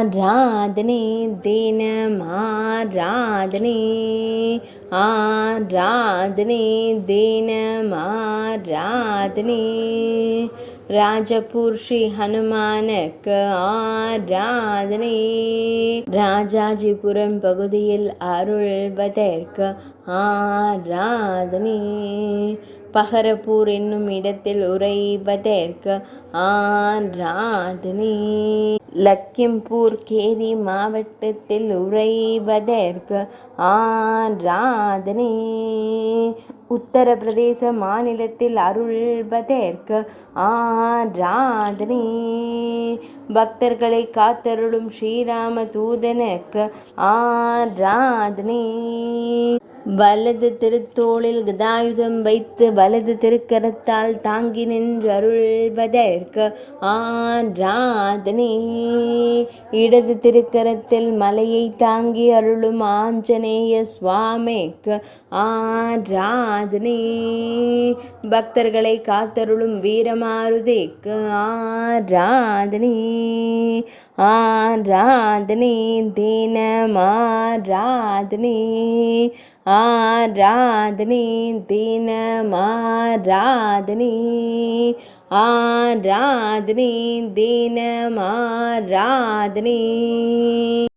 ஆராதனை தினமாராதனை ஆராதனை தினமாராதனை ராஜபூர் ஸ்ரீ ஹனுமானுக்கு ஆராதனை ராஜாஜிபுரம் பகுதியில் அருள்வதற்கு ஆராதனை பகரப்பூர் என்னும் இடத்தில் உறைவதற்கு ஆராதனை லக்கிம்பூர் கேரி மாவட்டத்தில் உறைவதற்கு ஆராதனை உத்தரப்பிரதேச மாநிலத்தில் அருள்வதற்கு ஆராதனை பக்தர்களை காத்தருளும் ஸ்ரீராம தூதனுக்கு ஆராதனை வலது திருத்தோளில் கதாயுதம் வைத்து வலது திருக்கரத்தால் தாங்கி நின்று அருள்வதற்கு ஆராதனை இடது திருக்கரத்தில் மலையை தாங்கி அருளும் ஆஞ்சநேய சுவாமிக்கு ஆராதனை பக்தர்களை காத்தருளும் வீரமாருதிக்கு ஆராதனை ஆராதனை தினமாராதனை ஆராதனை தினமாராதனை ஆராதனை தினமாராதனை